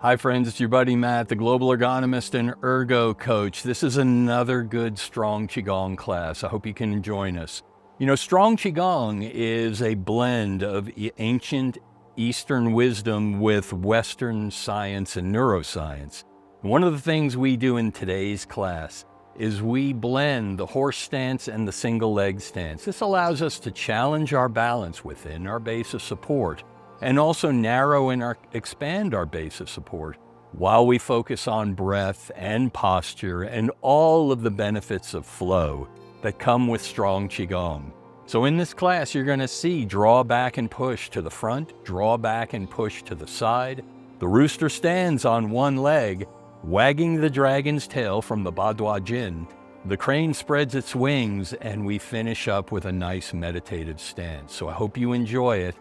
Hi friends, it's your buddy Matt, the global ergonomist and ergo coach. This is another good Strong Qigong class. I hope you can join us. You know, Strong Qigong is a blend of ancient Eastern wisdom with Western science and neuroscience. One of the things we do in today's class is we blend the horse stance and the single leg stance. This allows us to challenge our balance within our base of support and also narrow and expand our base of support while we focus on breath and posture and all of the benefits of flow that come with Strong Qigong. So in this class, you're going to see draw back and push to the front, draw back and push to the side. The rooster stands on one leg, wagging the dragon's tail from the Badwa Jin. The crane spreads its wings, and we finish up with a nice meditative stance. So I hope you enjoy it.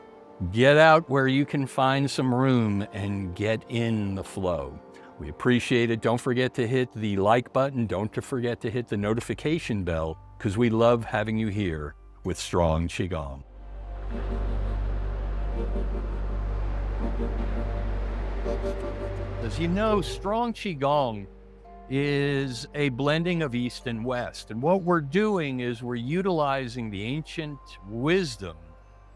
Get out where you can find some room and get in the flow. We appreciate it. Don't forget to hit the like button. Don't forget to hit the notification bell, because we love having you here with Strong Qigong. As you know, Strong Qigong is a blending of East and West. And what we're doing is we're utilizing the ancient wisdom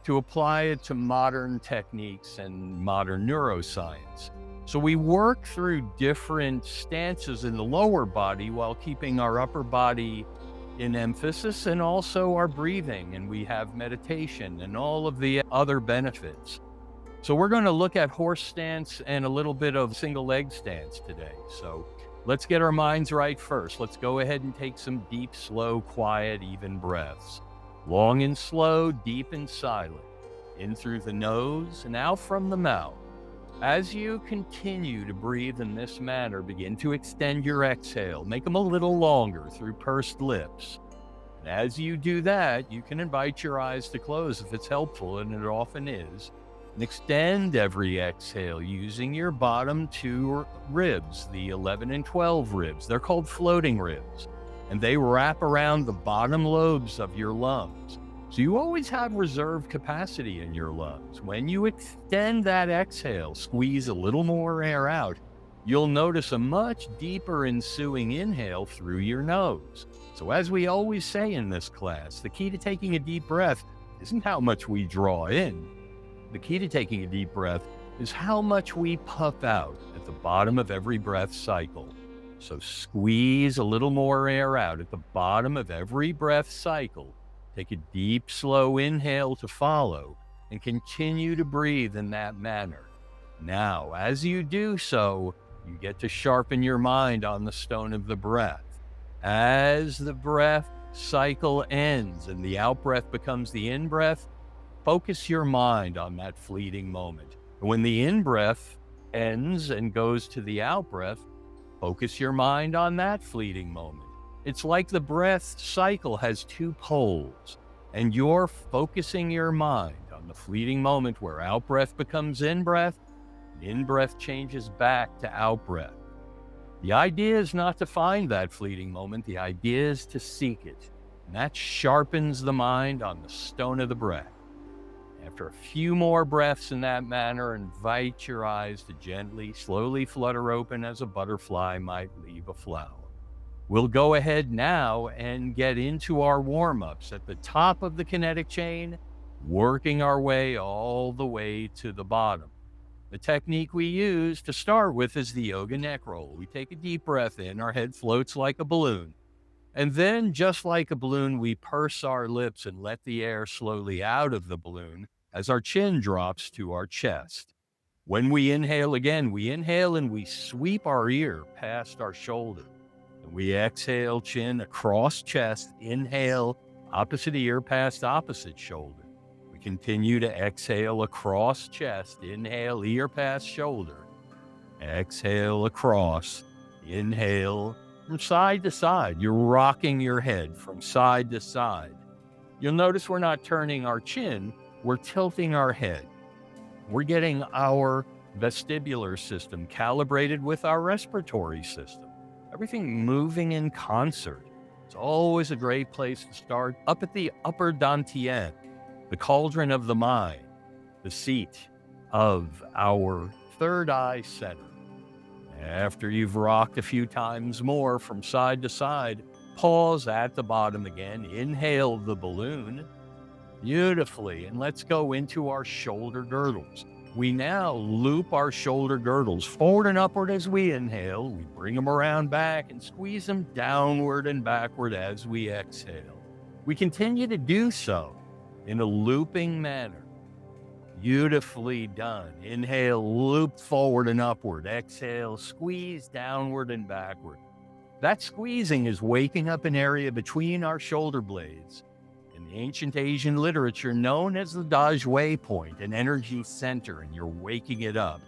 to apply it to modern techniques and modern neuroscience. So we work through different stances in the lower body while keeping our upper body in emphasis, and also our breathing, and we have meditation and all of the other benefits. So we're going to look at horse stance and a little bit of single leg stance today. So let's get our minds right first. Let's go ahead and take some deep, slow, quiet, even breaths. Long and slow, deep and silent, in through the nose and out from the mouth. As you continue to breathe in this manner, begin to extend your exhale. Make them a little longer through pursed lips. And as you do that, you can invite your eyes to close if it's helpful, and it often is. And extend every exhale using your bottom two ribs, the 11 and 12 ribs. They're called floating ribs, and they wrap around the bottom lobes of your lungs. So you always have reserve capacity in your lungs. When you extend that exhale, squeeze a little more air out, you'll notice a much deeper ensuing inhale through your nose. So as we always say in this class, the key to taking a deep breath isn't how much we draw in. The key to taking a deep breath is how much we puff out at the bottom of every breath cycle. So squeeze a little more air out at the bottom of every breath cycle. Take a deep, slow inhale to follow, and continue to breathe in that manner. Now, as you do so, you get to sharpen your mind on the stone of the breath. As the breath cycle ends and the out-breath becomes the in-breath, focus your mind on that fleeting moment. When the in-breath ends and goes to the out-breath, focus your mind on that fleeting moment. It's like the breath cycle has two poles, and you're focusing your mind on the fleeting moment where out-breath becomes in-breath, and in-breath changes back to out-breath. The idea is not to find that fleeting moment. The idea is to seek it, and that sharpens the mind on the stone of the breath. After a few more breaths in that manner, invite your eyes to gently, slowly flutter open as a butterfly might leave a flower. We'll go ahead now and get into our warm-ups at the top of the kinetic chain, working our way all the way to the bottom. The technique we use to start with is the yoga neck roll. We take a deep breath in, our head floats like a balloon. And then, just like a balloon, we purse our lips and let the air slowly out of the balloon as our chin drops to our chest. When we inhale again, we inhale and we sweep our ear past our shoulder. And we exhale, chin across chest, inhale, opposite ear past opposite shoulder. We continue to exhale across chest, inhale, ear past shoulder. Exhale across, inhale, from side to side. You're rocking your head from side to side. You'll notice we're not turning our chin, we're tilting our head. We're getting our vestibular system calibrated with our respiratory system. Everything moving in concert. It's always a great place to start up at the upper dantian, the cauldron of the mind, the seat of our third eye center. After you've rocked a few times more from side to side, pause at the bottom again. Inhale the balloon beautifully, and let's go into our shoulder girdles. We now loop our shoulder girdles forward and upward as we inhale. We bring them around back and squeeze them downward and backward as we exhale. We continue to do so in a looping manner. Beautifully done. Inhale, loop forward and upward. Exhale, squeeze downward and backward. That squeezing is waking up an area between our shoulder blades. In the ancient Asian literature known as the Dai point, an energy center, and you're waking it up.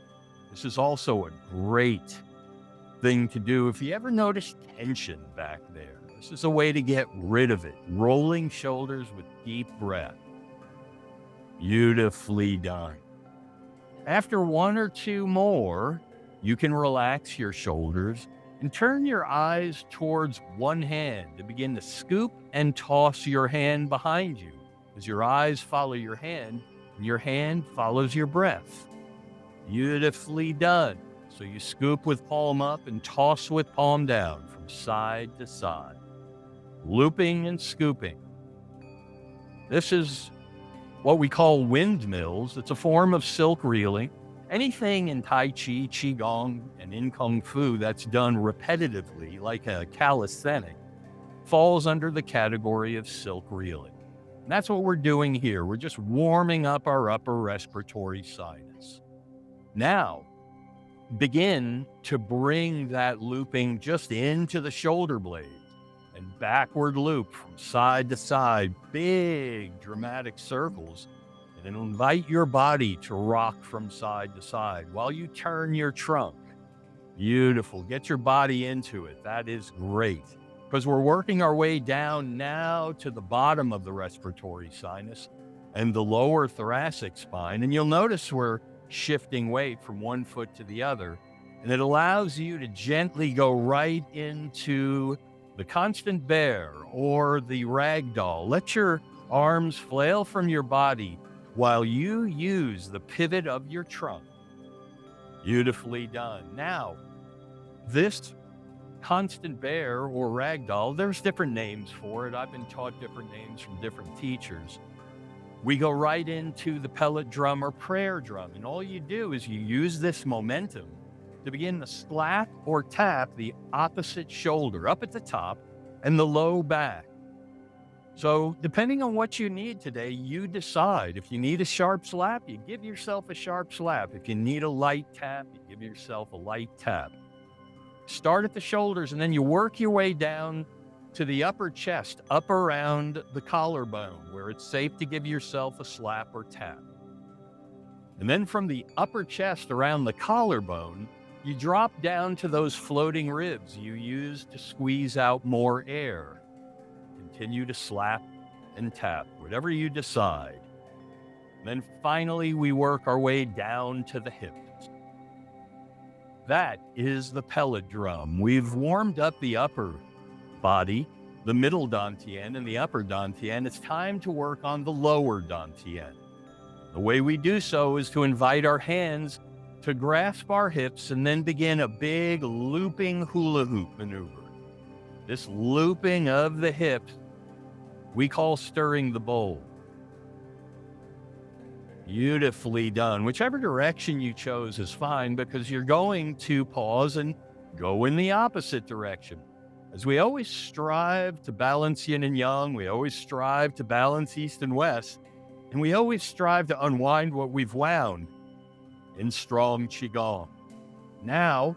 This is also a great thing to do if you ever notice tension back there. This is a way to get rid of it. Rolling shoulders with deep breath. Beautifully done. After one or two more, you can relax your shoulders and turn your eyes towards one hand to begin to scoop and toss your hand behind you as your eyes follow your hand and your hand follows your breath. Beautifully done. So you scoop with palm up and toss with palm down from side to side, looping and scooping. This is what we call windmills. It's a form of silk reeling. Anything in Tai Chi, Qigong, and in Kung Fu that's done repetitively, like a calisthenic, falls under the category of silk reeling. And that's what we're doing here. We're just warming up our upper respiratory sinus. Now, begin to bring that looping just into the shoulder blades and backward loop from side to side, big dramatic circles, and then invite your body to rock from side to side while you turn your trunk. Beautiful. Get your body into it. That is great, because we're working our way down now to the bottom of the respiratory sinus and the lower thoracic spine. And you'll notice we're shifting weight from one foot to the other, and it allows you to gently go right into the constant bear or the ragdoll. Let your arms flail from your body while you use the pivot of your trunk. Beautifully done. Now, this constant bear or ragdoll, there's different names for it. I've been taught different names from different teachers. We go right into the pellet drum or prayer drum, and all you do is you use this momentum to begin to slap or tap the opposite shoulder up at the top and the low back. So depending on what you need today, you decide. If you need a sharp slap, you give yourself a sharp slap. If you need a light tap, you give yourself a light tap. Start at the shoulders, and then you work your way down to the upper chest, up around the collarbone, where it's safe to give yourself a slap or tap. And then from the upper chest around the collarbone, you drop down to those floating ribs you use to squeeze out more air. Continue to slap and tap, whatever you decide. And then finally, we work our way down to the hips. That is the pellet drum. We've warmed up the upper body, the middle dantian, and the upper dantian. It's time to work on the lower dantian. The way we do so is to invite our hands to grasp our hips and then begin a big looping hula hoop maneuver. This looping of the hips we call stirring the bowl. Beautifully done. Whichever direction you chose is fine, because you're going to pause and go in the opposite direction. As we always strive to balance yin and yang, we always strive to balance east and west, and we always strive to unwind what we've wound in Strong Qigong. Now,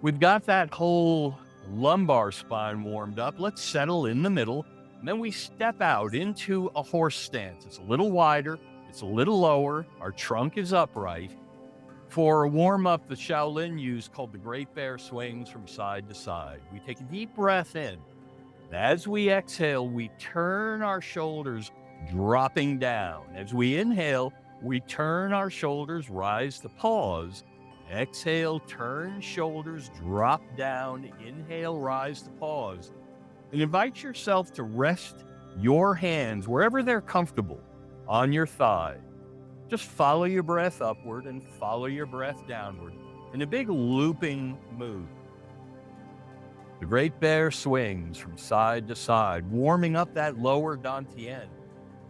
we've got that whole lumbar spine warmed up. Let's settle in the middle, and then we step out into a horse stance. It's a little wider, it's a little lower, our trunk is upright. For a warm-up, the Shaolin use called the Great Bear swings from side to side. We take a deep breath in. As we exhale, we turn our shoulders, dropping down. As we inhale, we turn our shoulders, rise to pause. Exhale, turn shoulders, drop down. Inhale, rise to pause. And invite yourself to rest your hands, wherever they're comfortable, on your thigh. Just follow your breath upward and follow your breath downward. in a big looping move. The great bear swings from side to side, warming up that lower dantian.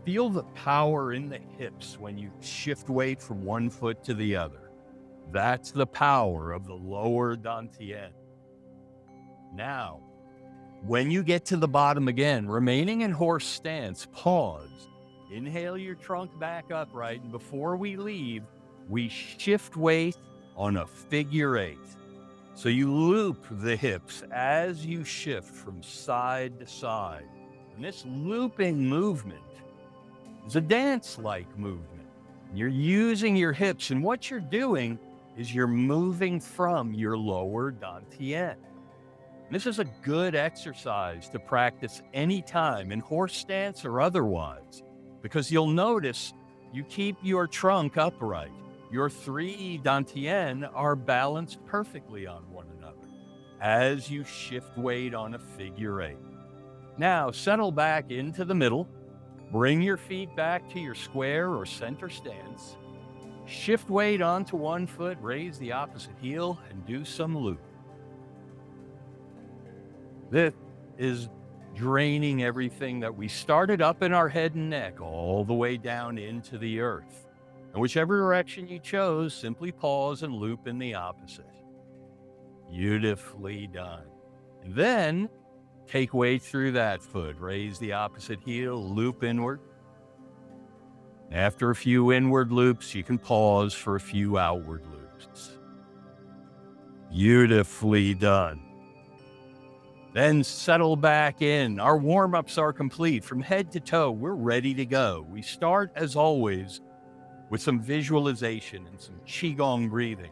Feel the power in the hips when you shift weight from one foot to the other. That's the power of the lower dantian. Now, when you get to the bottom again, remaining in horse stance, pause. Inhale your trunk back upright, and before we leave, we shift weight on a figure 8. So you loop the hips as you shift from side to side. And this looping movement is a dance-like movement. You're using your hips, and what you're doing is you're moving from your lower dantian. This is a good exercise to practice anytime in horse stance or otherwise, because you'll notice you keep your trunk upright. Your 3 dantian are balanced perfectly on one another as you shift weight on a figure 8. Now, settle back into the middle. Bring your feet back to your square or center stance. Shift weight onto one foot, raise the opposite heel, and do some loop. This is draining everything that we started up in our head and neck all the way down into the earth. And whichever direction you chose, simply pause and loop in the opposite. Beautifully done. And then take weight through that foot. Raise the opposite heel, loop inward. After a few inward loops, you can pause for a few outward loops. Beautifully done. Then settle back in. Our warm-ups are complete. From head to toe, we're ready to go. We start, as always, with some visualization and some Qigong breathing.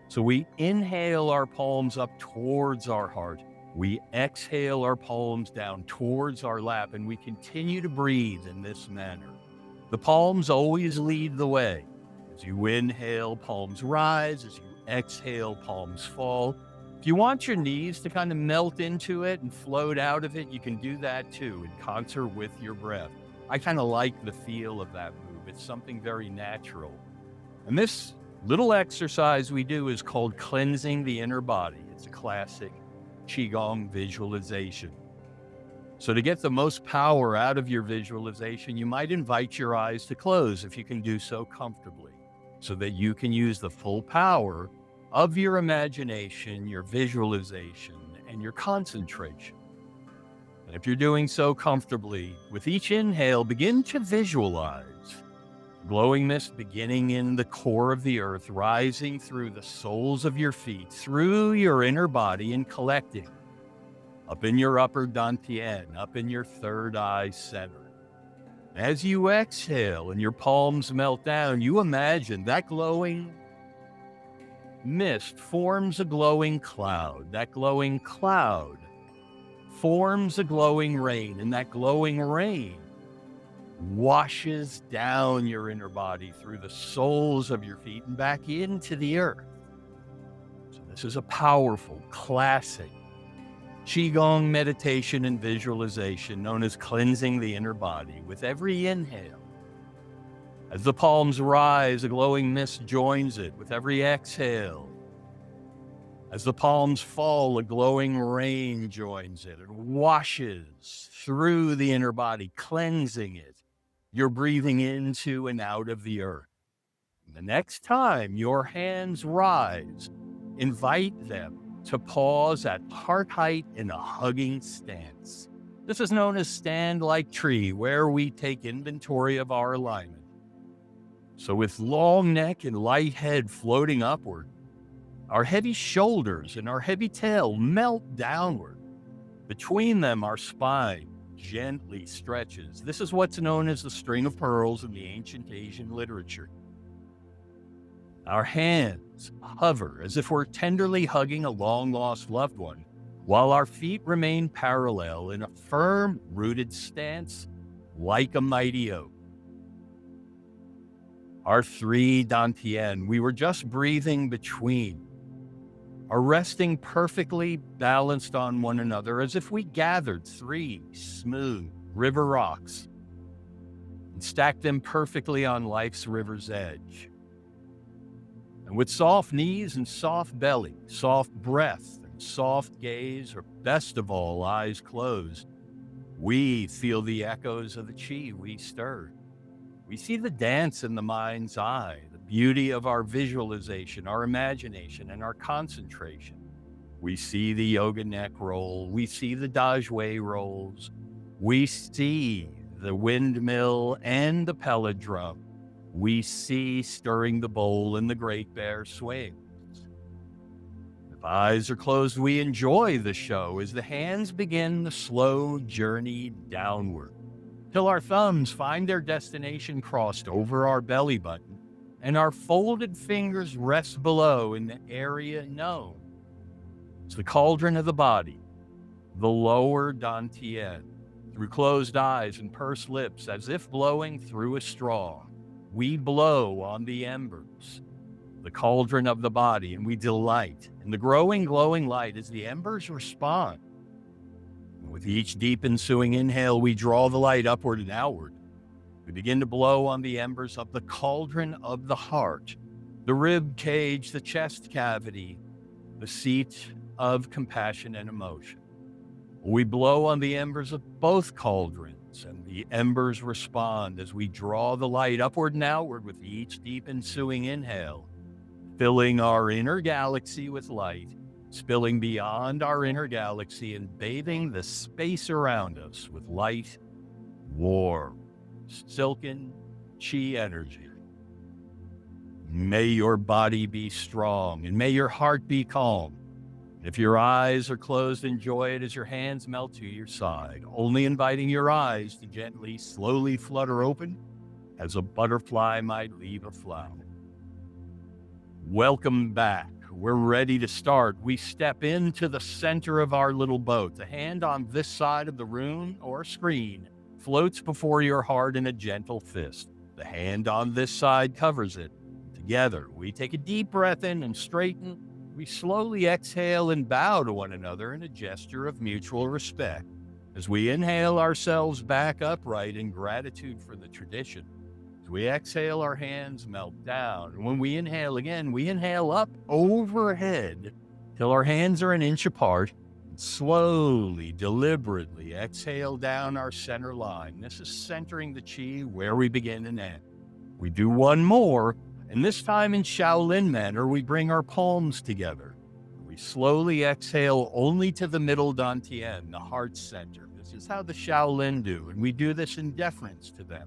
So we inhale our palms up towards our heart. We exhale our palms down towards our lap, and we continue to breathe in this manner. The palms always lead the way. As you inhale, palms rise. As you exhale, palms fall. If you want your knees to kind of melt into it and float out of it, you can do that too, in concert with your breath. I kind of like the feel of that move. It's something very natural. And this little exercise we do is called cleansing the inner body. It's a classic Qigong visualization. So to get the most power out of your visualization, you might invite your eyes to close if you can do so comfortably, so that you can use the full power of your imagination, your visualization, and your concentration. And if you're doing so comfortably, with each inhale, begin to visualize glowing mist beginning in the core of the earth, rising through the soles of your feet, through your inner body, and collecting up in your upper dantian, up in your third eye center. As you exhale and your palms melt down, you imagine that glowing mist forms a glowing cloud. That glowing cloud forms a glowing rain, and that glowing rain washes down your inner body through the soles of your feet and back into the earth. So this is a powerful, classic Qigong meditation and visualization known as cleansing the inner body. With every inhale, as the palms rise, a glowing mist joins it. With every exhale, as the palms fall, a glowing rain joins it and washes through the inner body, cleansing it. You're breathing into and out of the earth. And the next time your hands rise, invite them to pause at heart height in a hugging stance. This is known as stand like tree, where we take inventory of our alignment. So with long neck and light head floating upward, our heavy shoulders and our heavy tail melt downward. Between them, our spine gently stretches. This is what's known as the string of pearls in the ancient Asian literature. Our hands hover as if we're tenderly hugging a long-lost loved one, while our feet remain parallel in a firm, rooted stance like a mighty oak. Our 3 dantian, we were just breathing between, are resting perfectly balanced on one another as if we gathered 3 smooth river rocks and stacked them perfectly on life's river's edge. And with soft knees and soft belly, soft breath and soft gaze, or best of all, eyes closed, we feel the echoes of the chi we stirred. We see the dance in the mind's eye, the beauty of our visualization, our imagination, and our concentration. We see the yoga neck roll. We see the dajue rolls. We see the windmill and the pellet drum. We see stirring the bowl and the great bear swings. If eyes are closed, we enjoy the show as the hands begin the slow journey downward till our thumbs find their destination crossed over our belly button and our folded fingers rest below in the area known as the cauldron of the body, the lower dantian. Through closed eyes and pursed lips, as if blowing through a straw, we blow on the embers, the cauldron of the body, and we delight in the growing, glowing light as the embers respond. With each deep ensuing inhale, we draw the light upward and outward. We begin to blow on the embers of the cauldron of the heart, the rib cage, the chest cavity, the seat of compassion and emotion. We blow on the embers of both cauldrons, and the embers respond as we draw the light upward and outward with each deep ensuing inhale, filling our inner galaxy with light, spilling beyond our inner galaxy and bathing the space around us with light, warm, silken chi energy. May your body be strong and may your heart be calm. If your eyes are closed, enjoy it as your hands melt to your side, only inviting your eyes to gently, slowly flutter open as a butterfly might leave a flower. Welcome back. We're ready to start. We step into the center of our little boat. The hand on this side of the room or screen floats before your heart in a gentle fist. The hand on this side covers it. Together, we take a deep breath in and straighten. We slowly exhale and bow to one another in a gesture of mutual respect. As we inhale ourselves back upright in gratitude for the tradition, as we exhale, our hands melt down. And when we inhale again, we inhale up overhead till our hands are an inch apart. And slowly, deliberately exhale down our center line. This is centering the chi where we begin and end. We do one more. And this time in Shaolin manner, we bring our palms together. We slowly exhale only to the middle dantian, the heart center. This is how the Shaolin do, and we do this in deference to them.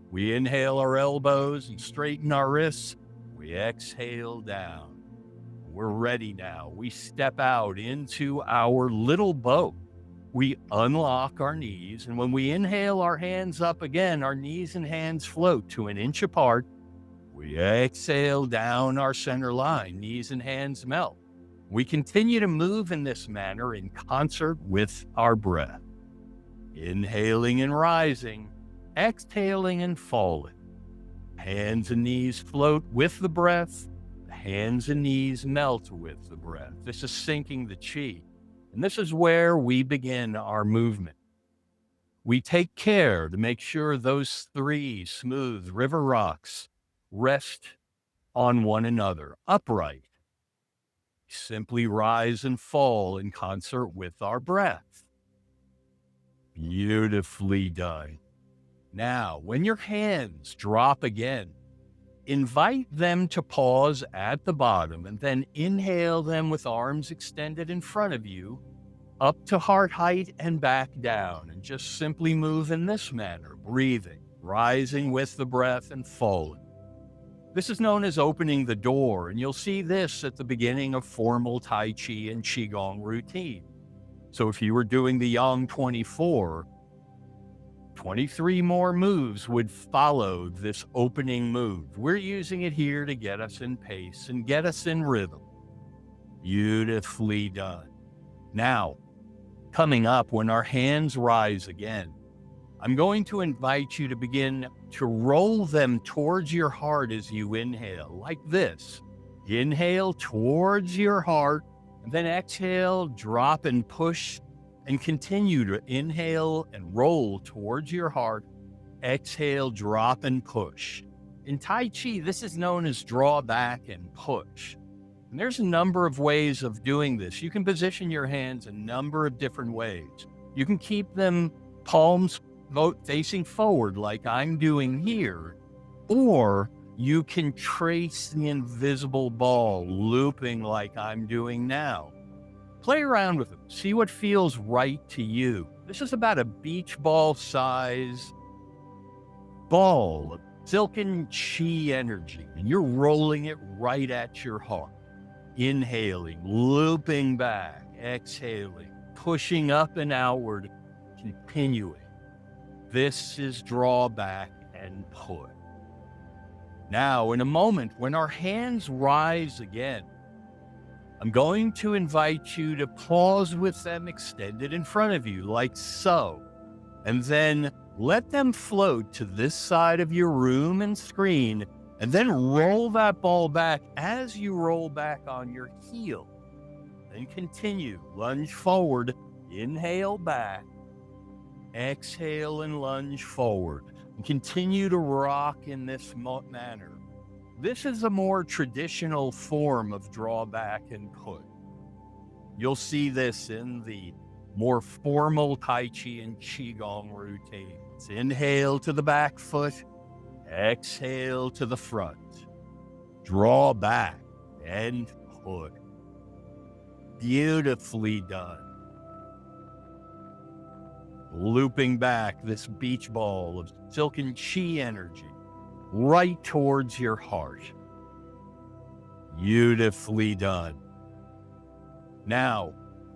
We inhale our elbows and straighten our wrists. We exhale down. We're ready now. We step out into our little boat. We unlock our knees, and when we inhale our hands up again, our knees and hands float to an inch apart. We exhale down our center line, knees and hands melt. We continue to move in this manner in concert with our breath. Inhaling and rising, exhaling and falling. Hands and knees float with the breath. Hands and knees melt with the breath. This is syncing the chi. And this is where we begin our movement. We take care to make sure those three smooth river rocks rest on one another, upright. Simply rise and fall in concert with our breath. Beautifully done. Now, when your hands drop again, invite them to pause at the bottom and then inhale them with arms extended in front of you, up to heart height and back down, and just simply move in this manner, breathing, rising with the breath and falling. This is known as opening the door, and you'll see this at the beginning of formal Tai Chi and Qigong routine. So if you were doing the Yang 24, 23 more moves would follow this opening move. We're using it here to get us in pace and get us in rhythm. Beautifully done. Now, coming up when our hands rise again, I'm going to invite you to begin to roll them towards your heart as you inhale, like this. Inhale towards your heart, and then exhale, drop and push, and continue to inhale and roll towards your heart. Exhale, drop and push. In Tai Chi, this is known as draw back and push. And there's a number of ways of doing this. You can position your hands a number of different ways. You can keep them palms facing forward like I'm doing here, or you can trace the invisible ball looping like I'm doing now. Play around with them. See what feels right to you. This is about a beach ball size ball of silken chi energy, and you're rolling it right at your heart. Inhaling, looping back, exhaling, pushing up and outward, continuing. This is draw back and push. Now, in a moment, when our hands rise again, I'm going to invite you to pause with them extended in front of you, like so, and then let them float to this side of your room and screen, and then roll that ball back as you roll back on your heel. Then continue, lunge forward, inhale back, exhale and lunge forward, and continue to rock in this manner. This is a more traditional form of draw back and push. You'll see this in the more formal Tai Chi and Qigong routines. Inhale to the back foot, exhale to the front. Draw back and push. Beautifully done. Looping back this beach ball of silken chi energy right towards your heart. Beautifully done. Now,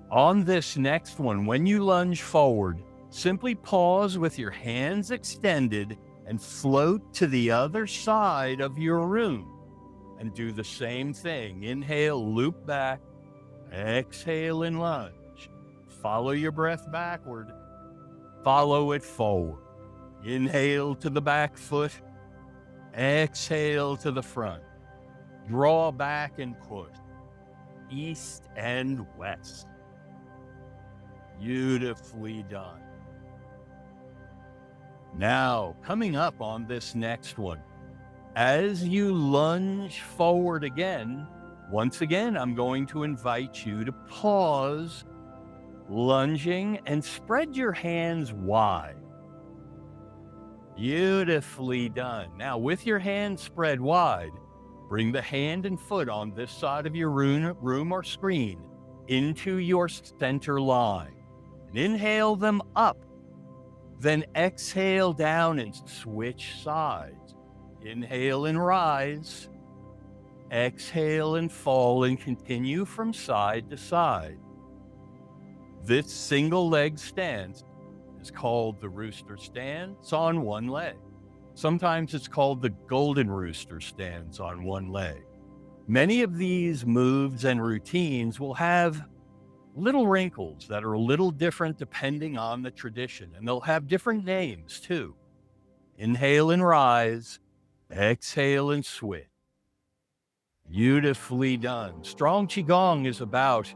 on this next one, when you lunge forward, simply pause with your hands extended and float to the other side of your room. And do the same thing. Inhale, loop back, exhale and lunge. Follow your breath backward. Follow it forward. Inhale to the back foot. Exhale to the front. Draw back and push. East and west. Beautifully done. Now, coming up on this next one, as you lunge forward again, once again, I'm going to invite you to pause, lunging, and spread your hands wide. Beautifully done. Now, with your hands spread wide, bring the hand and foot on this side of your room or screen into your center line. And inhale them up. Then exhale down and switch sides. Inhale and rise. Exhale and fall and continue from side to side. This single leg stance is called the rooster stance on one leg. Sometimes it's called the golden rooster stance on one leg. Many of these moves and routines will have little wrinkles that are a little different depending on the tradition, and they'll have different names too. Inhale and rise, exhale and switch. Beautifully done. Strong Qigong is about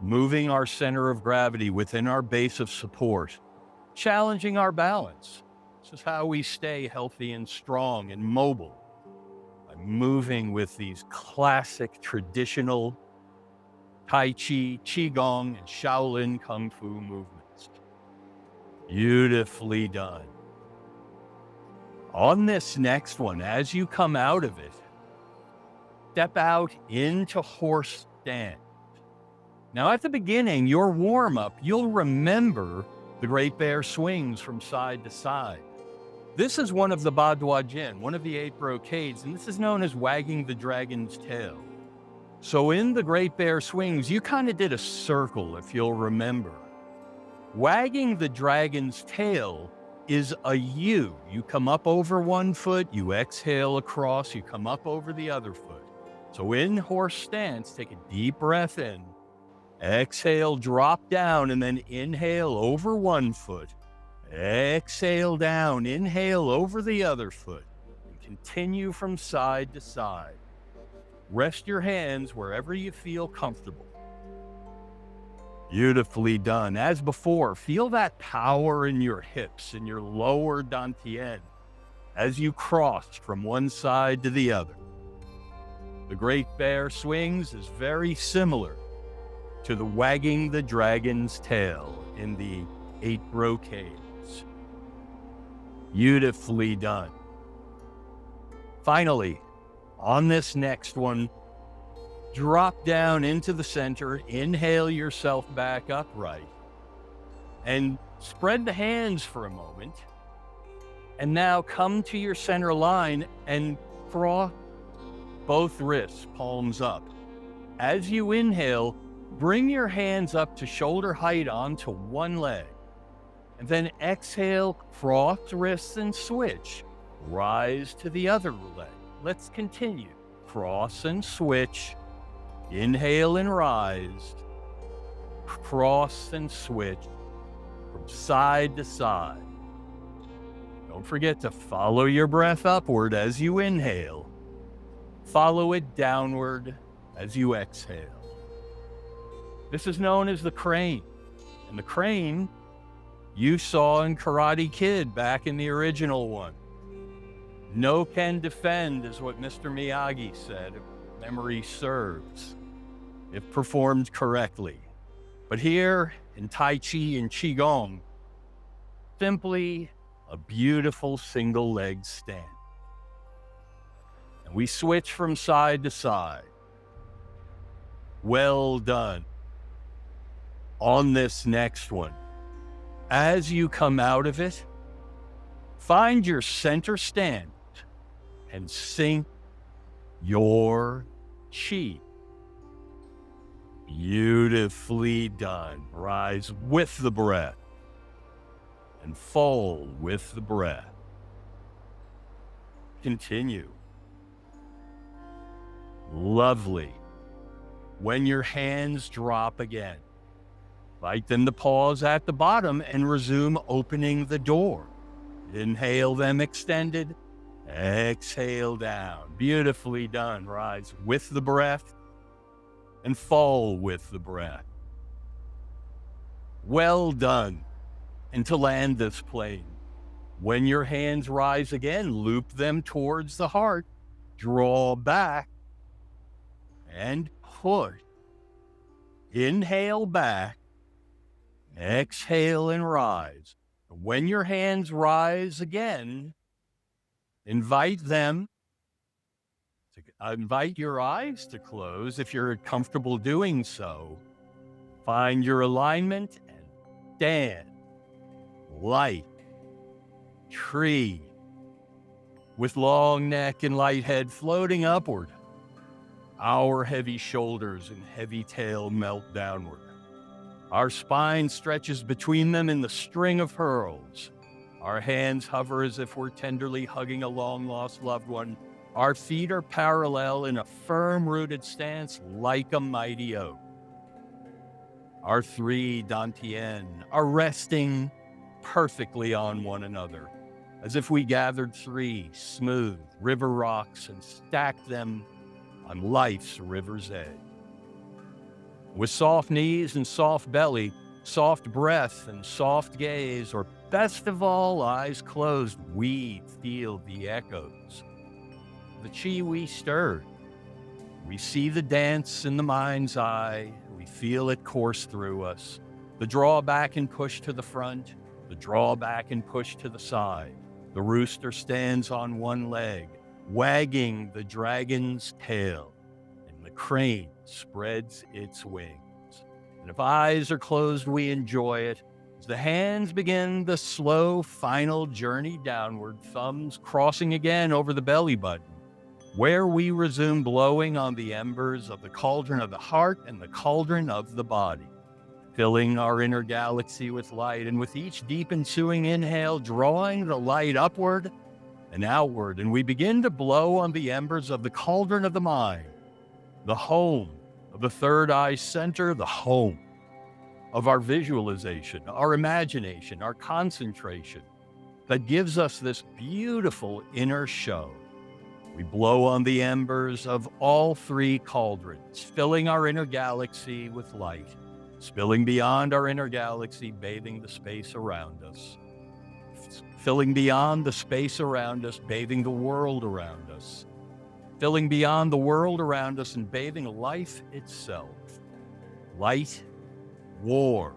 moving our center of gravity within our base of support, challenging our balance. This is how we stay healthy and strong and mobile, by moving with these classic traditional Tai Chi, Qigong, and Shaolin Kung Fu movements. Beautifully done. On this next one, as you come out of it, step out into horse stance. Now, at the beginning, your warm-up, you'll remember the Great Bear swings from side to side. This is one of the Ba Dua Jin, one of the 8 brocades, and this is known as wagging the dragon's tail. So in the Great Bear swings, you kind of did a circle, if you'll remember. Wagging the dragon's tail is a U. You come up over one foot, you exhale across, you come up over the other foot. So in horse stance, take a deep breath in, exhale, drop down, and then inhale over one foot. Exhale down, inhale over the other foot, and continue from side to side. Rest your hands wherever you feel comfortable. Beautifully done. As before, feel that power in your hips, in your lower dantian, as you cross from one side to the other. The Great Bear swings is very similar to the wagging the dragon's tail in the 8 brocades. Beautifully done. Finally, on this next one, drop down into the center, inhale yourself back upright, and spread the hands for a moment. And now come to your center line and cross both wrists, palms up. As you inhale, bring your hands up to shoulder height onto one leg. And then exhale, cross wrists and switch. Rise to the other leg. Let's continue. Cross and switch. Inhale and rise. Cross and switch from side to side. Don't forget to follow your breath upward as you inhale. Follow it downward as you exhale. This is known as the crane. And the crane you saw in Karate Kid back in the original one. No can defend is what Mr. Miyagi said, if memory serves, if performed correctly. But here in Tai Chi and Qigong, simply a beautiful single leg stand. And we switch from side to side. Well done. On this next one, as you come out of it, find your center stand and sink your chi. Beautifully done. Rise with the breath and fall with the breath. Continue. Lovely. When your hands drop again, invite them to pause at the bottom and resume opening the door. Inhale them extended. Exhale down. Beautifully done. Rise with the breath and fall with the breath. Well done. And to land this plane, when your hands rise again, loop them towards the heart. Draw back and push. Inhale back. Exhale and rise. When your hands rise again, invite your eyes to close if you're comfortable doing so. Find your alignment and stand like tree with long neck and light head floating upward. Our heavy shoulders and heavy tail melt downward. Our spine stretches between them in the string of pearls. Our hands hover as if we're tenderly hugging a long-lost loved one. Our feet are parallel in a firm-rooted stance like a mighty oak. Our 3 dantian are resting perfectly on one another, as if we gathered 3 smooth river rocks and stacked them on life's river's edge. With soft knees and soft belly, soft breath and soft gaze, or best of all, eyes closed, we feel the echoes. The chi we stirred. We see the dance in the mind's eye. We feel it course through us. The draw back and push to the front. The draw back and push to the side. The rooster stands on one leg, wagging the dragon's tail, and the crane spreads its wings. And if eyes are closed, we enjoy it. As the hands begin the slow final journey downward, thumbs crossing again over the belly button, where we resume blowing on the embers of the cauldron of the heart and the cauldron of the body, filling our inner galaxy with light, and with each deep ensuing inhale, drawing the light upward and outward, and we begin to blow on the embers of the cauldron of the mind, the home of the third eye center, the home of our visualization, our imagination, our concentration, that gives us this beautiful inner show. We blow on the embers of all 3 cauldrons, filling our inner galaxy with light, spilling beyond our inner galaxy, bathing the space around us, filling beyond the space around us, bathing the world around us, filling beyond the world around us and bathing life itself. Light, warm,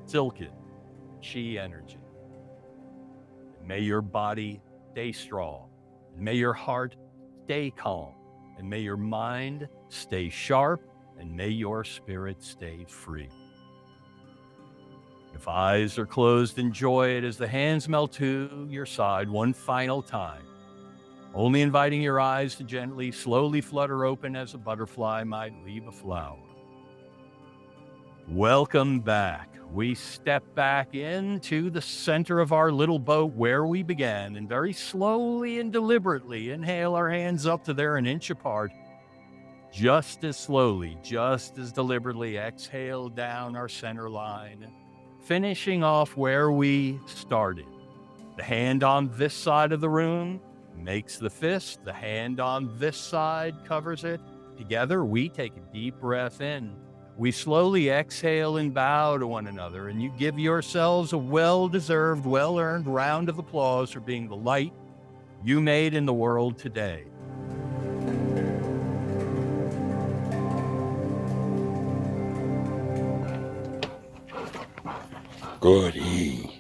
silken, chi energy. And may your body stay strong, and may your heart stay calm, and may your mind stay sharp, and may your spirit stay free. If eyes are closed, enjoy it as the hands melt to your side one final time, only inviting your eyes to gently, slowly flutter open as a butterfly might leave a flower. Welcome back. We step back into the center of our little boat where we began, and very slowly and deliberately inhale our hands up to there an inch apart. Just as slowly, just as deliberately exhale down our center line, finishing off where we started. The hand on this side of the room makes the fist. The hand on this side covers it. Together, we take a deep breath in. We slowly exhale and bow to one another, and you give yourselves a well-deserved, well-earned round of applause for being the light you made in the world today. Goody.